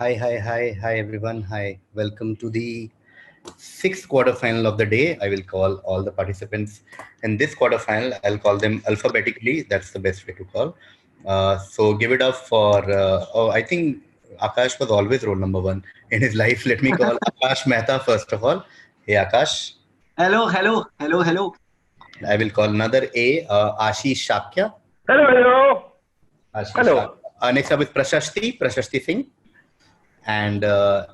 Hi everyone. Hi, welcome to the sixth quarterfinal of the day. I will call all the participants in this quarterfinal. I'll call them alphabetically. That's the best way to call. So give it up for. I think Akash was always role number one in his life. Let me call Akash Mehta first of all. Hey Akash. Hello. I will call another A. Ashish Shakya. Hello. Ashish Hello. Shakya. Next up is Prashasti Singh. And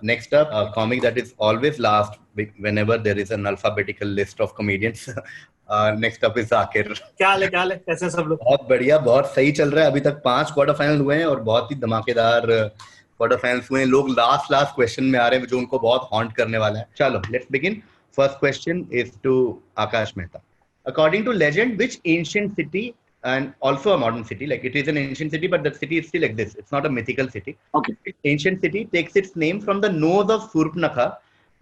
next up, a comic that is always last whenever there is an alphabetical list of comedians. Next up is Zakir. क्या हाल है कैसे सब लोग? बहुत बढ़िया, बहुत सही चल रहा है. अभी तक 5 क्वार्टर फाइनल हुए हैं और बहुत ही धमाकेदार क्वार्टर फाइनल्स हुए हैं. लोग लास्ट क्वेश्चन में आ रहे हैं जो उनको बहुत हॉन्ट करने वाला है. चलो, let's begin. First question is to Aakash Mehta. According to legend, which ancient city, and also a modern city, like it is an ancient city, but the city still exists. It's not a mythical city. Okay. Ancient city takes its name from the nose of Surpanakha,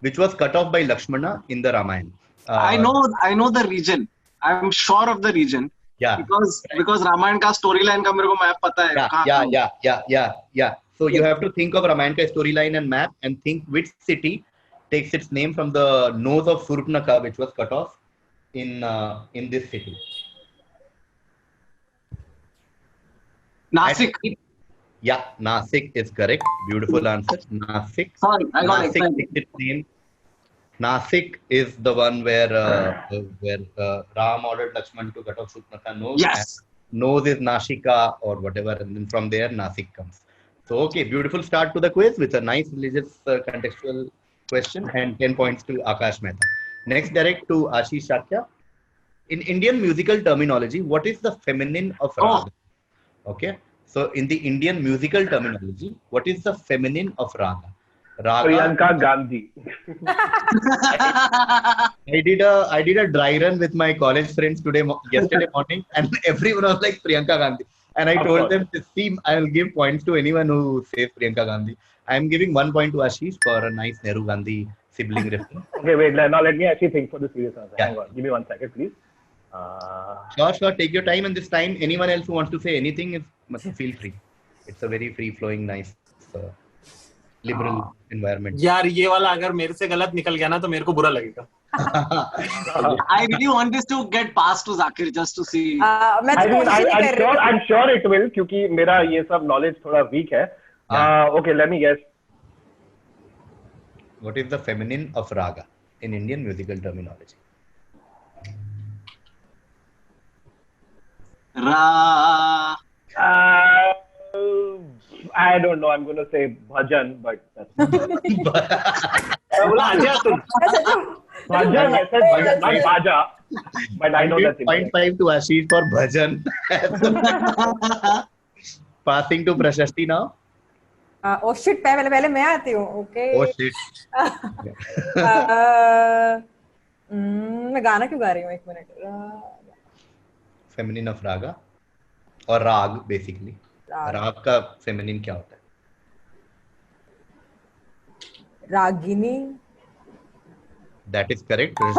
which was cut off by Lakshmana in the Ramayana. I know the region. I'm sure of the region. Yeah. Because Ramayana का storyline का मेरे को map पता है. Yeah. So you have to think of Ramayana का storyline and map and think which city takes its name from the nose of Surpanakha, which was cut off in this city. Nasik. Yeah, Nasik is correct. Beautiful answer. Nasik. Sorry, I got Nasik excited. takes its name. Nasik is the one where Ram ordered Lakshman to cut off Surpanakha nose. Yes. Nose is Nashika or whatever, and then from there Nasik comes. So okay, beautiful start to the quiz with a nice religious contextual question and 10 points to Akash Mehta. Next, direct to Ashish Shakya. In Indian musical terminology, what is the feminine of raga? Okay. So in the Indian musical terminology, what is the feminine of raga? Priyanka Gandhi. I did a dry run with my college friends yesterday morning, and everyone was like Priyanka Gandhi. And I told them, see, I will give points to anyone who says Priyanka Gandhi. I am giving 1 point to Ashish for a nice Nehru Gandhi sibling reference. Okay, wait. Now let me actually think for the serious answer. Yeah. Hang on. Give me 1 second, please. Sure. Take your time. And this time, anyone else who wants to say anything, feel free. It's a very free-flowing, nice, liberal environment. यार ये वाला अगर मेरे से गलत निकल गया ना तो मेरे को बुरा लगेगा. I really want this to get passed to Zakir just to see. I'm sure it will क्योंकि मेरा ये सब knowledge थोड़ा weak है. Okay, let me guess. What is the feminine of raga in Indian musical terminology? I don't know. I'm going to say bhajan, but that's bhajan. I said bhajan, not bhaja. But I know that's 0.5 to Ashish for bhajan. Passing to Prashasti now. Oh shit, पहले मैं आती हूँ. Okay. Oh shit. मैं गाना क्यों गा रही हूँ? 1 मिनट. Feminine of raga और राग basically. राग का feminine क्या होता है? Ragini. That is correct. Rag.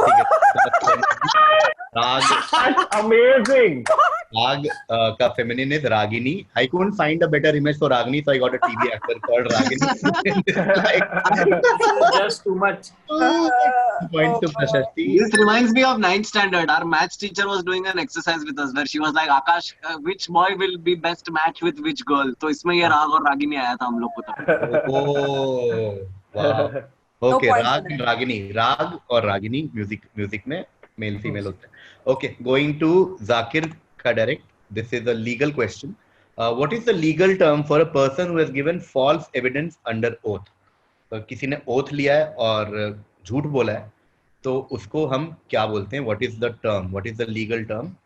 That's amazing. Rag ka feminine is Ragini. I couldn't find a better image for Ragini, so I got a TV actor called Ragini. Just too much. Points to Prashasti. This reminds me of 9th standard. Our maths teacher was doing an exercise with us where she was like, Akash, which boy will be best match with which girl? तो इसमें ये राग और रागिनी आया था हम लोग को तब. Oh, wow. Okay, Rag and Ragini. Rag or Ragini music में male female होता है. Okay, going to Zakir ka direct. This is a legal question. What is the legal term for a person who has given false evidence under oath? तो किसी ने oath लिया है और झूठ बोला है, तो उसको हम क्या बोलते हैं? What is the term? What is the legal term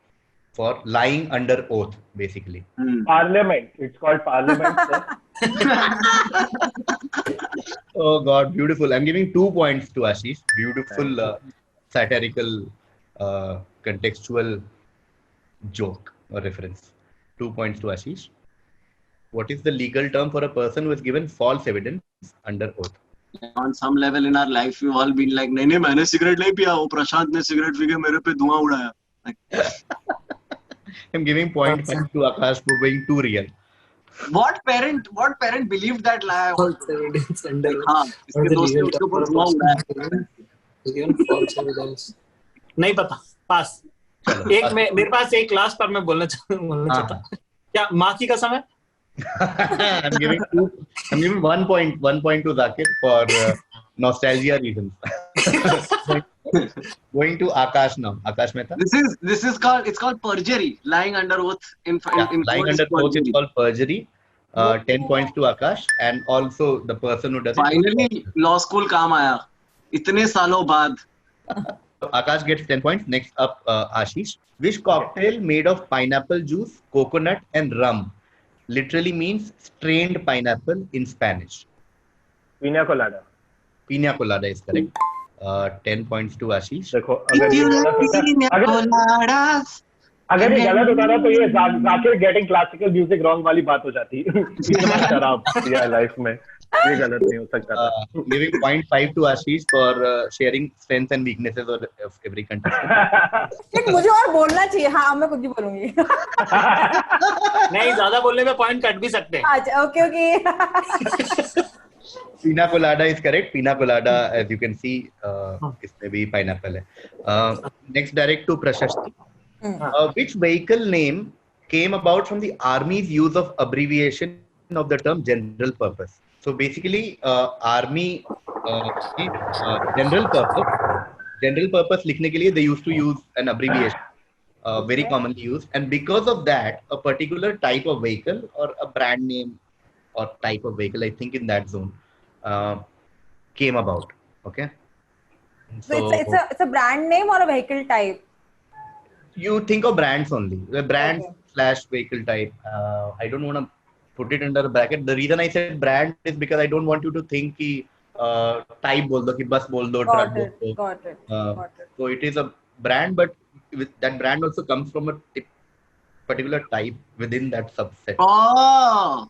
for lying under oath, basically? Parliament. It's called parliament. Oh God, beautiful. I'm giving 2 points to Ashish. Beautiful satirical contextual joke or reference. 2 points to Ashish. What is the legal term for a person who has given false evidence under oath? On some level in our life, we've all been like, नहीं मैंने cigarette नहीं पिया, वो प्रशांत ने cigarette P के मेरे पे धुआं उड़ाया. I'm giving 0.5 to Akash for being too real. What parent believed that lie? False evidence under हाँ, इसके दोस्त ने उसके ऊपर धुआं उड़ाया. given false evidence. नहीं पता, पास. चलो, एक pass. मेरे पास एक लास्ट पर मैं बोलना चाहता. क्या माँ की कसम है? I'm giving 1 point to Zakir for nostalgia reasons. Going to Akash now. Akash Mehta. This is called perjury, lying under oath. In Lying court is under oath is perjury. called perjury. 10 points to Akash, and also the person who does it. Finally, law school काम आया. इतने सालों बाद. Akash gets 10 points. Next up, Ashish. Which cocktail made of pineapple juice, coconut, and rum literally means strained pineapple in Spanish? Pina colada. Pina colada is correct. 10 points to Ashish. देखो अगर ये गलत होता था तो ये Zakir getting classical music wrong वाली बात हो जाती. शराब या लाइफ में ये गलत नहीं हो सकता था. Giving 0.5 to Ashish for sharing strengths and weaknesses of every contestant. मुझे और बोलना चाहिए. हाँ, मैं कुछ भी बोलूंगी. नहीं, ज्यादा बोलने में पॉइंट कट भी सकते हैं. अच्छा, okay. Pina colada is correct. Pina colada, as you can see, इसमें भी pineapple है. Next, direct to Prashasti. Which vehicle name came about from the army's use of abbreviation of the term general purpose? So basically, army general purpose लिखने के लिए they used to use an abbreviation, very commonly used, and because of that, a particular type of vehicle or a brand name or type of vehicle, I think in that zone, came about. Okay. So it's a brand name or a vehicle type? You think of brands only. The brand / vehicle type. I don't want to put it under a bracket. The reason I said brand is because I don't want you to think कि type बोल दो कि bus बोल दो, truck बोल दो. Got it. So it is a brand, but that brand also comes from a particular type within that subset. Oh,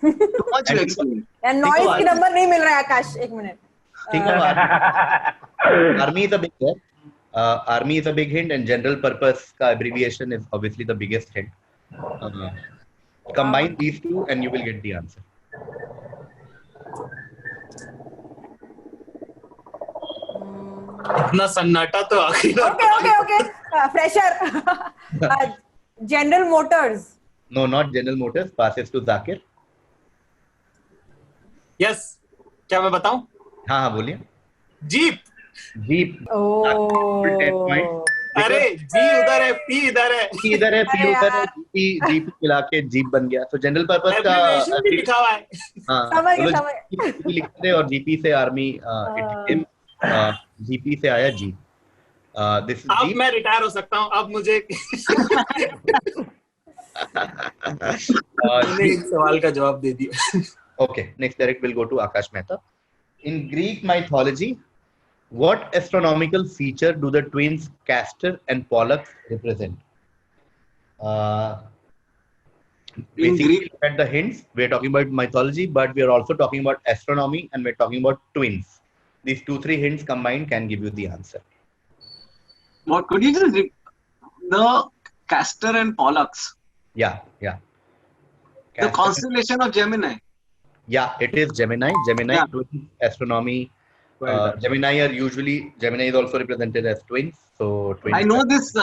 too much to explain. And noise की number नहीं मिल रहा है आकाश. एक minute. Think of army is a big hint. Army is a big hint, and general purpose का abbreviation is obviously the biggest hint. Combine these two, and you will get the answer. इतना सन्नाटा तो आखिर. Okay. Fresher. General Motors. No, not General Motors. Passes to Zakir. Yes. क्या मैं बताऊं? हाँ बोलिए. जीप. Oh. 10 points. अरे जी उधर है, पी इधर है. पी इधर है, पी उधर है, जीप मिला के जीप बन गया. तो जनरल पर्पस का एप्लीकेशन भी लिखा हुआ है. हाँ, लिखते हैं और जीपी से आर्मी जीपी से आया जीप. दिस अब मैं रिटायर हो सकता हूँ. अब मुझे एक सवाल का जवाब दे दिया. Okay, next direct will go to Akash Mehta. In Greek mythology, what astronomical feature do the twins Castor and Pollux represent? Basically, look at the hints. We're talking about mythology, but we are also talking about astronomy, and we're talking about twins. These 2-3 hints combined can give you the answer. What could you just the Castor and Pollux? Yeah. The constellation of Gemini. Yeah, it is Gemini. Gemini, Yeah. twins, astronomy. Gemini is also represented as twins. So twins. I know this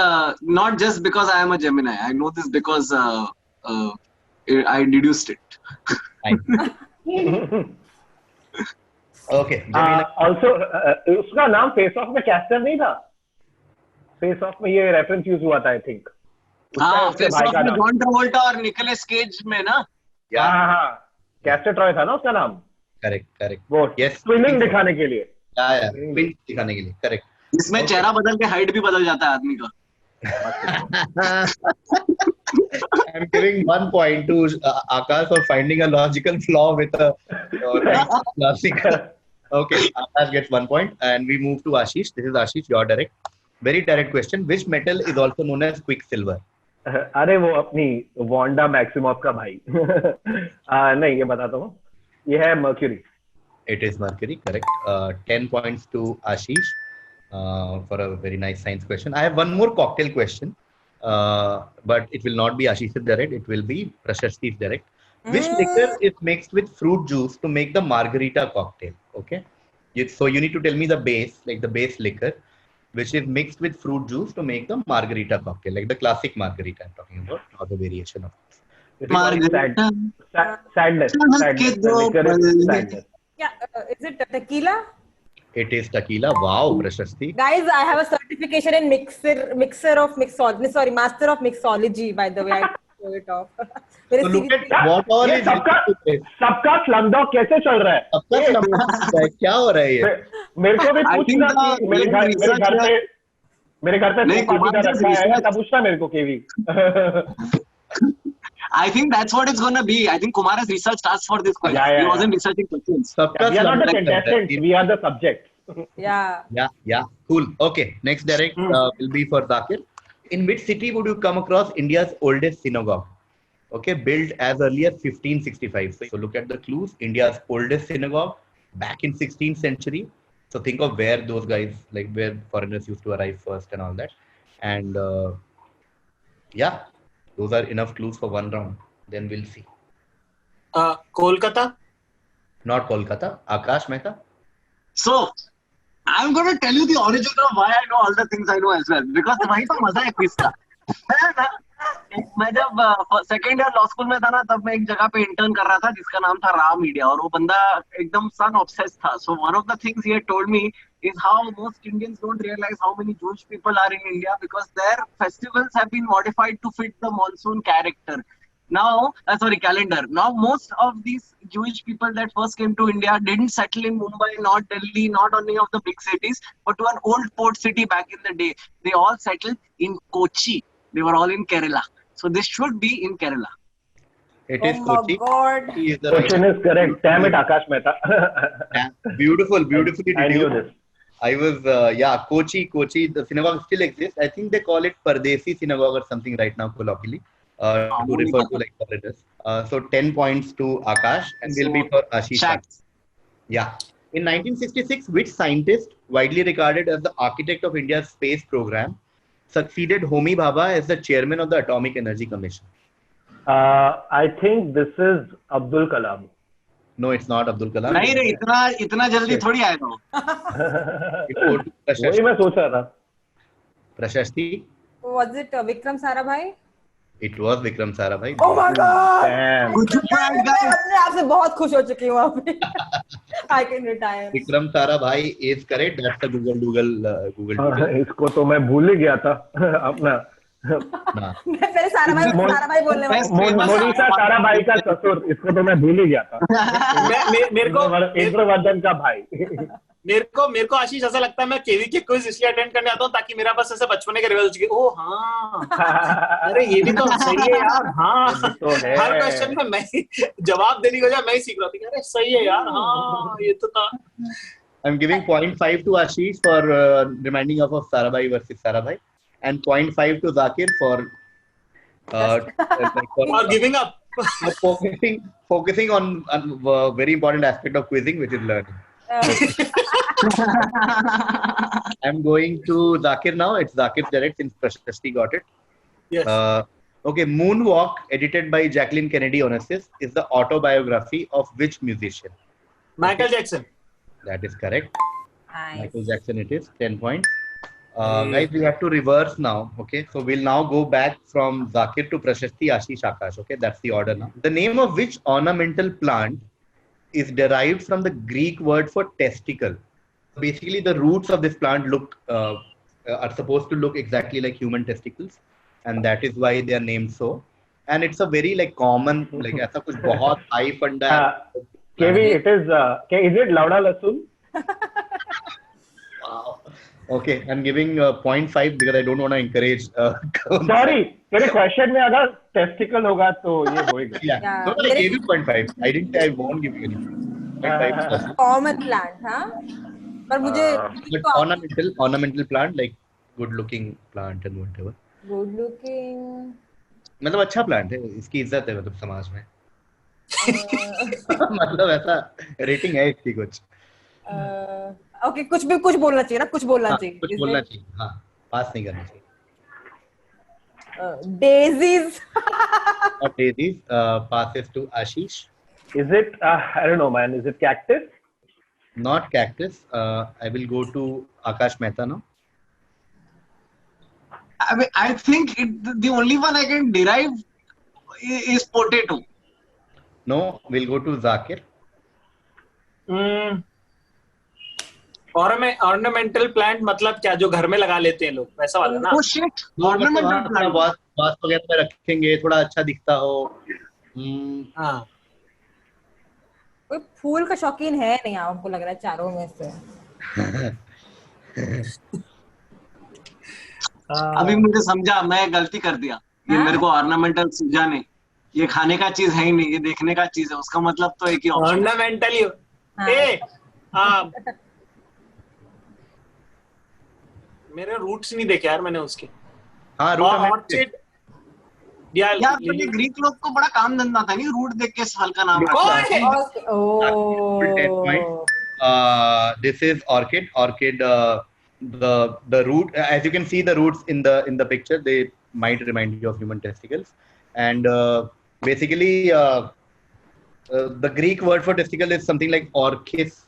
not just because I am a Gemini. I know this because I deduced it. Okay. Gemini. Also, उसका नाम face of में castor नहीं था. Face of में ये reference use हुआ था, I think. हाँ, फेस ऑफ में जॉन ट्रावोल्टा और निकोलस केज में ना. हाँ. कैस्टर ट्रॉय था ना उसका नाम. Correct. वो Yes. ट्विनिंग दिखाने के लिए. Twins दिखाने के लिए. Correct. इसमें चेहरा बदल के हाइट भी बदल जाता है आदमी का. I'm giving 1 point to Akash for finding a logical flaw with a classic. Okay, Akash gets 1 point, and we move to Ashish. This is Ashish, your direct. Very direct question. Which metal is also known as quicksilver? अरे वो अपनी Wanda Maximoff का भाई. नहीं, ये बताता हूँ. ये है mercury. It is mercury, correct. 10 points to Ashish for a very nice science question. I have one more cocktail question, but it will not be Ashish's direct. It will be Prashashti's direct. Which liquor is mixed with fruit juice to make the margarita cocktail? Okay. So you need to tell me the base, like the base liquor, which is mixed with fruit juice to make the margarita cocktail, like the classic margarita I'm talking about, not the variation of it. It's called Margarita. sadness. के The दो liquor is पल sadness. Yeah, is it tequila? It is tequila. Wow, Prashasti. Guys, I have a certification in master of mixology, by the way. I show it off. मेरे So look CV at what all ये is सबका slumdog कैसे चल रहा है? सबका slumdog क्या हो रहा है ये? मेरे को भी I think पूछना कि मेरे घर पे नहीं, सोफा कुमार किधर का रखा है, research- ऐसा पूछना मेरे को केवी. I think that's what it's gonna be. I think Kumar has researched us for this question. Yeah. He wasn't researching questions. सबका We are not the slumdog चल रहा है. contestants, we are the subjects. Yeah. Yeah, cool. Okay, next direct will be for Zakir. In which city would you come across India's oldest synagogue? Okay, built as early as 1565. So look at the clues. India's oldest synagogue back in 16th century. So think of where those guys, like where foreigners used to arrive first and all that. And yeah, those are enough clues for one round. Then we'll see. Kolkata. Not Kolkata. Akash Mehta. So, I'm going to tell you the origin of why I know all the things I know as well. Because वही तो मजा है quiz का. मैं जब second year law school में था ना, तब मैं एक जगह पे इंटर्न कर रहा था जिसका नाम था राम मीडिया, और वो बंदा एकदम सन ऑब्सेस्ड था. So one of the things he told me is how most Indians don't realize how many Jewish people are in India because their festivals have been modified to fit the monsoon character. Now, calendar. Now, most of these Jewish people that first came to India didn't settle in Mumbai, not Delhi, not any of the big cities, but to an old port city back in the day. They all settled in Kochi. They were all in Kerala. So this should be in Kerala. It is Oh my Kochi. God. He is the Question is correct. Damn it, Akash Mehta. beautifully I knew deduced. this. I was, Kochi, the synagogue still exists. I think they call it Pardesi synagogue or something right now, colloquially, to refer to like foreigners. So 10 points to Akash and will be for Ashish. Shacks. Yeah. In 1966, which scientist, widely regarded as the architect of India's space program, succeeded Homi Bhabha as the chairman of the Atomic Energy Commission? I think this is Abdul Kalam. No, it's not Abdul Kalam. नहीं रे, इतना जल्दी थोड़ी आएगा वो. वही मैं सोच रहा था. Prashasti. Was it Vikram Sarabhai? It was Vikram Sarabhai. Oh my God! Damn. मैं अपने आप से बहुत खुश हो चुकी हूँ अभी. I can retire. Vikram Sarabhai is correct. That's the Google. इसको तो मैं भूल ही गया था अपना. Nah. मैं पहले साराभाई बोलने वाली थी. मोनिशा साराभाई का ससुर, इसको तो मैं भूल ही गया था. मेरे को इंद्रवर्धन का भाई. मेरे को आशीष ऐसा लगता है मैं केवी के क्विज इसलिए अटेंड करने आता हूँ ताकि मेरा बस ऐसे बचपने के रिवाज हो चुके. ओ हाँ, अरे ये भी तो सही है यार. हाँ, तो है. हर क्वेश्चन में मैं जवाब देने को मैं ही सीख रहा था. अरे सही है यार. हाँ, ये तो था. I'm giving 0.5 to Ashish for reminding of Sarabhai versus Sarabhai, and 0.5 to Zakir for और giving up. focusing on a very important aspect of quizzing, which is learning. I'm going to Zakir now. It's Zakir's direct since Prashasti got it. Yes. Okay, Moonwalk, edited by Jacqueline Kennedy Onassis, is the autobiography of which musician? Michael Jackson. That is correct. Nice. Michael Jackson it is. 10 points. Guys, we have to reverse now. Okay, so we'll now go back from Zakir to Prashasti, Ashish, Akash. Okay, that's the order now. The name of which ornamental plant is derived from the Greek word for testicle? Basically, the roots of this plant are supposed to look exactly like human testicles, and that is why they are named so. And it's a very common, ऐसा कुछ बहुत high funda. KV, it is it Lauda Lasun? Wow. Okay, I'm giving 0.5 because I don't want to encourage. Sorry, तेरे question में अगर testicle होगा तो ये होएगा. Yeah. No, I gave you 0.5. I didn't say I won't give you any. 0.5. Common plant, हाँ? पर मुझे But ornamental plant, like good looking plant and whatever. good looking. मतलब अच्छा plant है, इसकी इज्जत है मतलब समाज में. मतलब ऐसा rating है इसकी कुछ. ओके, कुछ बोलना चाहिए ना, कुछ बोलना चाहिए. कुछ बोलना चाहिए. हाँ, पास नहीं करना चाहिए. Daisies. Not daisies. Passes to Ashish. Is it? I don't know, man. Is it cactus? Not cactus. I will go to Akash Mehta now. I mean, I think the only one I can derive is potato. No, we'll go to Zakir. Ornamental plant मतलब क्या, जो घर में लगा लेते हैं लोग, वैसा वाला ना? Oh shit! Ornamental plant. वास वगैरह में रखेंगे, थोड़ा अच्छा दिखता हो. हाँ, कोई फूल का शौकीन है नहीं, आपको लग रहा है चारों में से? अभी मुझे समझा, मैं गलती कर दिया. ये मेरे को ऑर्नामेंटल सूझा नहीं. ये खाने का चीज है ही नहीं, ये देखने का चीज है. उसका मतलब तो एक ही ऑप्शन. ऑर्नामेंटल ही. मेरे रूट्स नहीं देखे यार मैंने उसके. हाँ, रूट ऑर्चिड. यार तो ये ग्रीक लोग को बड़ा काम धंधा था नहीं, रूट देख के साल का नाम रखा. This is orchid. Orchid. The root, as you can see, the roots in the picture, they might remind you of human testicles. And basically, the Greek word for testicle is something like orchis,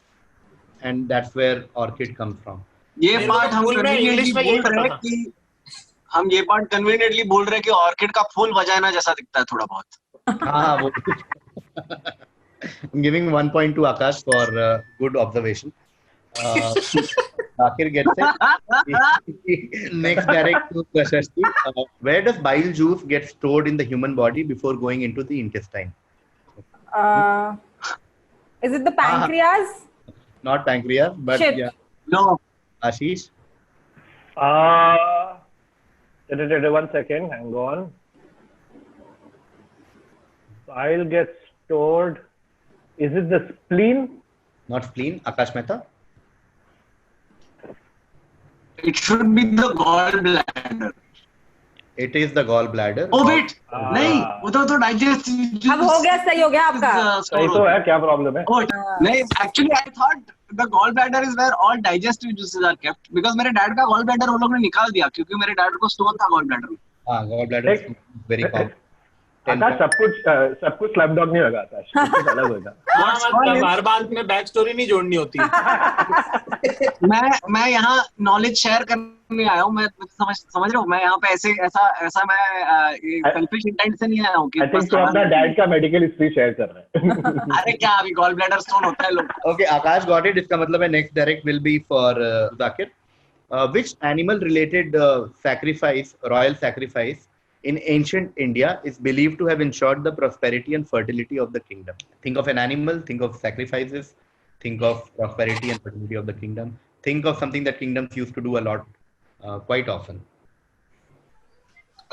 and that's where orchid comes from. ये part हम conveniently बोल रहे हैं कि orchid का फूल vagina जैसा दिखता है थोड़ा बहुत. हाँ, वो. I'm giving 1 point to Akash for good observation. Zakir gets it. Next, direct to Prashasti. Where does bile juice get stored in the human body before going into the intestine? Is it the pancreas? Not pancreas, but Shit. yeah. No. Ashish? 1 second, hang on. Bile gets stored. Is it the spleen? Not spleen. Akash Mehta? It should be the gallbladder. It is the gallbladder. Oh wait, नहीं, वो तो digestive. अब हो गया, सही हो गया आपका. सही तो है, क्या प्रॉब्लम है? नहीं, actually I thought the gallbladder is where all digestive juices are kept, because मेरे डैड का gallbladder वो लोग ने निकाल दिया क्योंकि मेरे डैड को स्टोन था gallbladder में. हाँ, gallbladder is very common. आकाश सब कुछ स्लैमडॉग नहीं होगा, आकाश कुछ अलग होगा. मतलब हर बात में बैक स्टोरी नहीं जोड़नी होती. मैं यहाँ नॉलेज शेयर करने आया हूँ. मैं समझ रहा हूँ. मैं यहाँ पे ऐसा मैं सेल्फिश इंटेंट से नहीं आया हूँ कि बस तो अपना डैड का मेडिकल हिस्ट्री शेयर कर रहे हैं. अरे क्या, अभी गॉल ब्लैडर स्टोन होता है लोग. Okay, Akash got it. इसका मतलब है next direct will be for Zakir. Which animal related royal sacrifice in ancient India is believed to have ensured the prosperity and fertility of the kingdom? Think of an animal, think of sacrifices, think of prosperity and fertility of the kingdom. Think of something that kingdoms used to do a lot, quite often.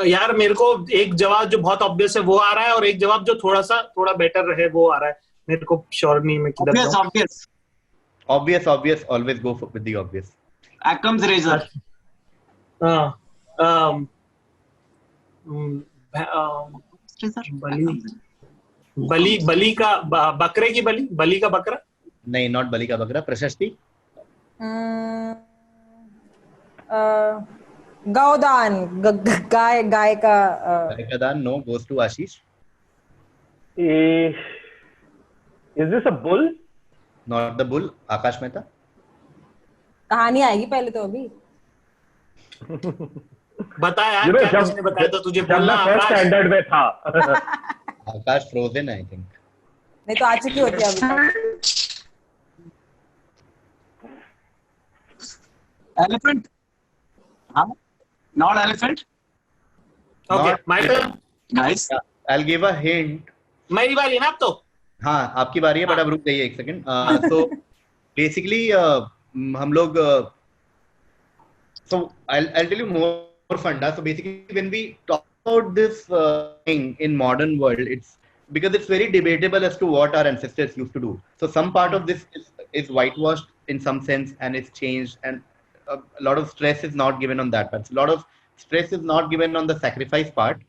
यार मेरे को एक जवाब जो बहुत obvious है वो आ रहा है, और एक जवाब जो थोड़ा बेटर रहे वो आ रहा है. मेरे को श्योर नहीं मैं किधर जाऊं. Obvious. Always go with the obvious. Occam's razor. बलि का बकरे की बलि का बकरा. नहीं, not बलि का बकरा. प्रशस्ति? गौदान, गाय का गाय का दान. No, goes to Ashish. Is this a bull? Not the bull. Akash Mehta? कहानी आएगी पहले तो अभी. बता यार, क्या किसने बताया था तुझे बोलना? फर्स्ट स्टैंडर्ड में था. आकाश फ्रोजन, आई थिंक. नहीं तो आ चुकी होती है अभी. Elephant? Huh? Not elephant? Okay, my turn. Guys. I'll give a hint. मेरी बारी ना अब तो. हाँ, आपकी बारी है, बट अब रुक जाइए एक सेकंड. So basically हम लोग so I'll tell you more funda. So basically when we talk about this thing in modern world, it's because it's very debatable as to what our ancestors used to do. So some part of this is whitewashed in some sense, and it's changed, and a lot of stress is not given on that part. A lot of stress is not given on the sacrifice part,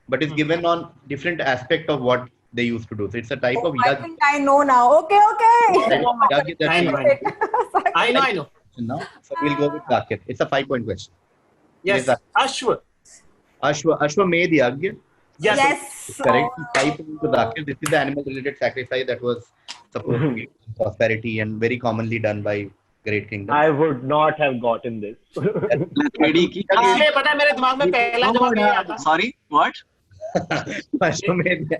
but it's given on different aspect of what they used to do. So it's a type of I think I know now. Okay. I know. Now, so we'll go with Zakir. It's a 5-point question. Yes, Ashwa. Ashwamedh Yagya. Yes. Yes. Correct. 5 points to Zakir. This is the animal-related sacrifice that was supposed to give prosperity and very commonly done by great kingdoms. I would not have gotten this. लकड़ी की इसलिए पता है मेरे दिमाग में पहला जवाब ये आता। Sorry, what? Ashwamedh.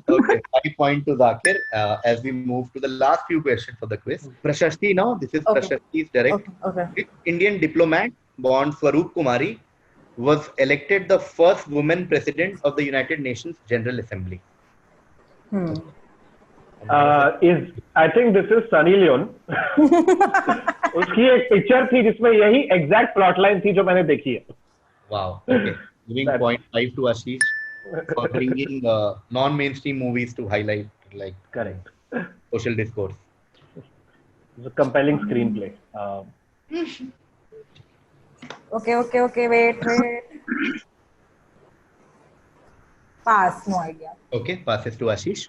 Okay, 5 points to Zakir. As we move to the last few questions for the quiz. Prashasti now. This is Okay. Prashashthi's direct. Okay. Indian diplomat born Swaroop Kumari was elected the first woman president of the United Nations General Assembly. I think this is Sunny Leone. उसकी एक picture थी जिसमें यही exact plot line थी जो मैंने देखी है. Wow. Okay. Giving 0.5 to Ashish for bringing non-mainstream movies to highlight like Correct. social discourse. It's a compelling screenplay. Okay. Wait. Pass. No idea. Okay. Passes to Ashish.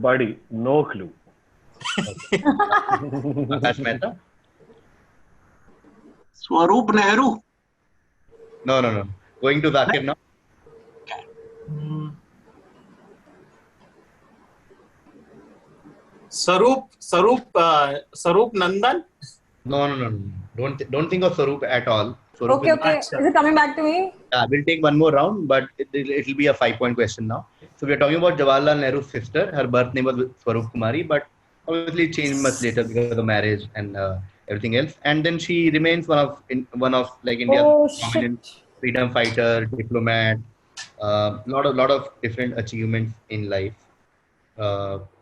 Buddy, no clue. Akash Mehta. Swaroop Nehru. No. Going to Zakir now. Sarup Nandan. No. Don't think of Swaroop at all. Swaroop Okay. is- Is it coming back to me? Yeah, we'll take one more round, but it'll be a 5-point question now. So we're talking about Jawaharlal Nehru's sister. Her birth name was Swaroop Kumari, but obviously changed much later because of the marriage and everything else. And then she remains one of like India's Oh, prominent shit. freedom fighter, diplomat, lot of different achievements in life.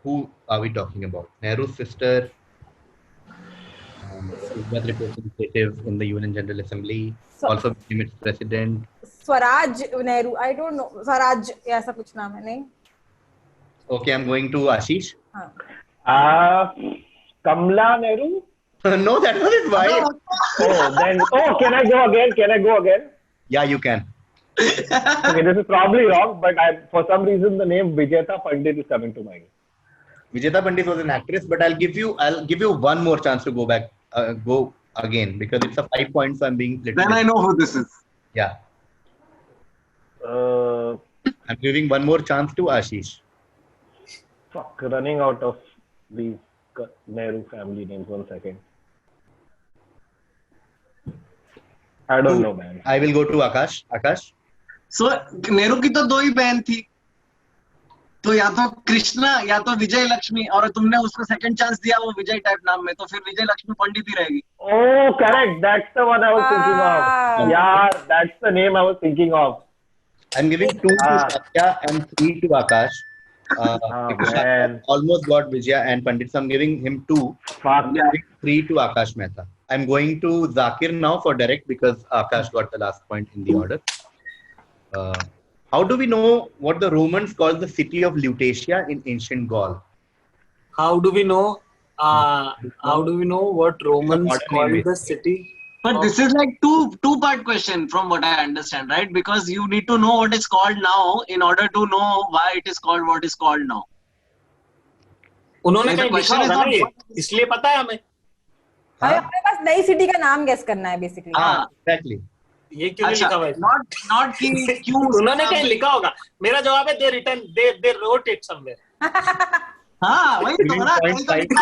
Who are we talking about? Nehru's sister, was representative in the UN General Assembly, also became its president. Swaraj Nehru. I don't know. Swaraj ऐसा कुछ नाम है नहीं? Okay, I'm going to Ashish. Kamala Nehru? No, that was his wife. Can I go again? Yeah, you can. Okay, this is probably wrong, but for some reason the name Vijayata Pandit is coming to mind. Vijayata Pandit was an actress, but I'll give you one more chance to go again because it's a 5 points. So I'm being little. Then I know who this is. Yeah, Uh, I'm giving one more chance to Ashish. running out of these Nehru family names. 1 second. I don't know, man. I will go to Akash. Akash. So Nehru की तो 2 ही बहन थी, तो या तो कृष्णा या तो विजय लक्ष्मी, और तुमने उसको सेकंड चांस दिया वो विजय टाइप नाम में, तो फिर विजय लक्ष्मी पंडित ही रहेगी. Oh, correct. That's the one I was thinking of. Yeah, that's the name I was thinking of. I'm giving 2 to Satya and 3 to Akash. Because man. almost got Vijaya and Pandit, so I'm giving him 2. Fuck. I'm giving 3 to Akash Mehta. I'm going to Zakir now for direct because Akash got the last point in the order. How do we know what the Romans called the city of Lutetia in ancient Gaul? How do we know? How do we know what Romans Modern called name. the city? But this is like two-part question from what I understand, right? Because you need to know what is called now in order to know why it is called what is called now. उन्होंने The कहीं लिखा question is होगा ना not ये, what- इसलिए पता है हमें. हमें अपने पास नई सिटी का नाम गेस करना है बेसिकली. हाँ, Exactly. ये क्यों नहीं लिखा हुआ है? not कि क्यों उन्होंने कहीं लिखा होगा. मेरा जवाब है they wrote it somewhere. हाँ, वही तो Giving ना, 0.5 to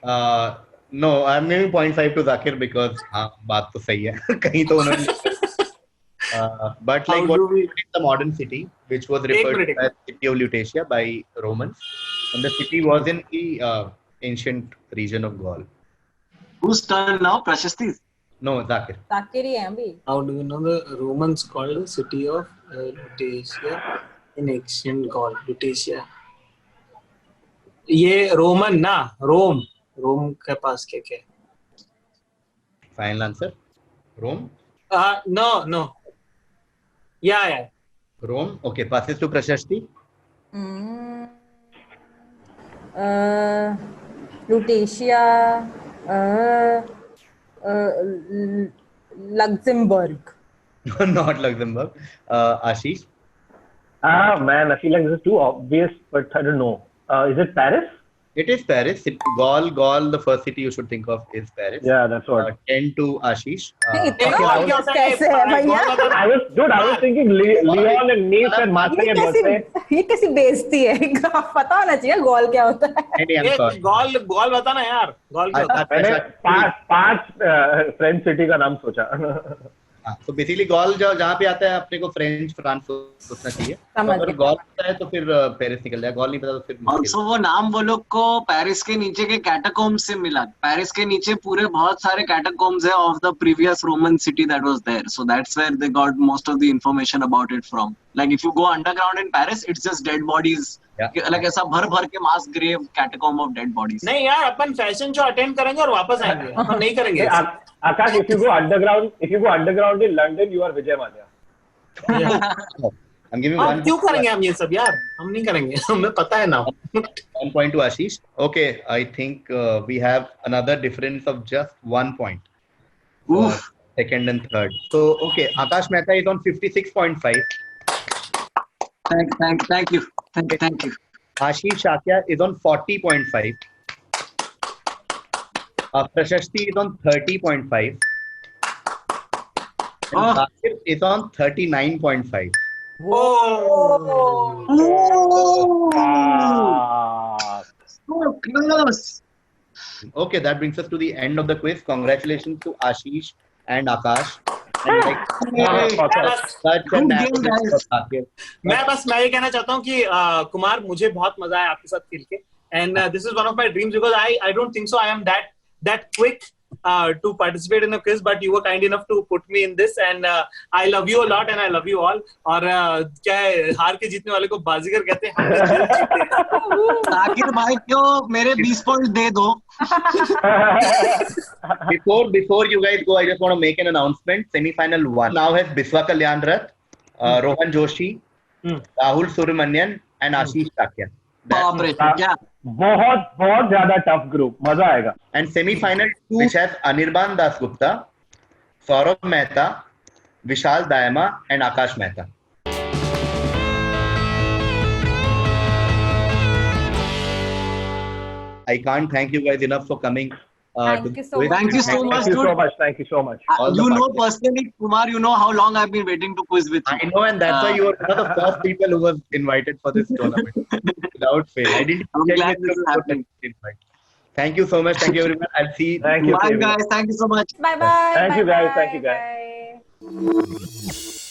that. No, I'm giving 0.5 to Zakir because बात तो सही है. कहीं तो उन्होंने but like How what do we- is the modern city which was referred minute. to as city of Lutetia by Romans, and the city was in the ancient region of Gaul. Whose turn now? Prashasthi. No, Zakir. ताकेरी है अभी. How do we know the Romans called the city of Lutetia in ancient Gaul? Lutetia. ये Roman ना, रोम के पास क्या? Final answer. Rome. No. Yeah. Rome. Okay, passes to Prashasti. Lutetia. Luxembourg. Not Luxembourg. Ashish. Man, I feel like this is too obvious, but I don't know. Is it Paris? It is Paris. Gaul, the first city you should think of is Paris. Yeah, that's what. 10 to Ashish. इतना एक और क्या होता है? कैसे है भैया? I was thinking Leon and Nice and Marseille and Marseille. ये कैसी बेइज्जती है? पता होना चाहिए गोल क्या होता है. नहीं, I'm sorry. गोल बताना यार. गोल क्या होता है? मैंने पांच फ्रेंच सिटी का नाम सोचा. तो बेसिकली गॉल जहाँ पे आता है अपने को फ्रेंच फ्रांस सोचना चाहिए. अगर गॉल आता है तो फिर पेरिस निकल जाए. गॉल नहीं पता तो फिर ऑल्सो वो नाम वो लोग को पेरिस के नीचे के कैटाकोम्स से मिला. पेरिस के नीचे पूरे बहुत सारे कैटाकोम्स है of the previous Roman city that was there. So that's where they got most of the information about it from. Like if you go underground in Paris it's just dead bodies. Like ऐसा भर के mass grave catacomb of dead bodies. नहीं यार, अपन fashion show attend करेंगे और वापस आएंगे. अपन नहीं करेंगे. Akash, if you go underground in London, you are Vijay Mallya. I'm giving हम one. क्यों करेंगे हम ये सब यार? हम नहीं करेंगे. हमें पता है ना. 1 point to Ashish. Okay, I think we have another difference of just 1 point. Oof. Second and third. So okay, Akash Mehta is on 56.5. Thank you. Ashish Shakya is on 40.5. Prashasti is on 30.5. And Zakir is on 39.5. Oh. So close. Okay, that brings us to the end of the quiz. Congratulations to Ashish and Akash. And such a natural for Zakir. मैं ये कहना चाहता हूँ कि कुमार, मुझे बहुत मजा आया आपके साथ खेल के. And this is one of my dreams because I don't think so I am that quick to participate in a quiz, but you were kind enough to put me in this, and I love you a lot and I love you all. और क्या है, हार के जीतने वाले को बाजीगर कहते हैं. जाकिर भाई को मेरे 20 पॉइंट दे दो. Before you guys go, I just want to make an announcement. Semi-final 1 now has Biswa Kalyan Rath, Rohan Joshi, Rahul Subramanian and Ashish Shakya. बहुत ज्यादा टफ ग्रुप. मजा आएगा. And semi-final 2 which has Anirban Das Gupta, Saurabh Mehta, Vishal Dayama and Akash Mehta. I can't thank you guys enough for coming. Thank you so much. Thank you so much, dude. Thank you so much. You know personally, Kumar, you know how long I've been waiting to quiz with you. I know, and that's why you were one of the first people who was invited for this tournament. Without fail. I didn't I'm tell glad you this is happening. Thank you so much. Thank you everyone. I'll see. Thank you. Bye guys. Thank you so much. Bye bye. Thank you, guys. Thank you, Bye.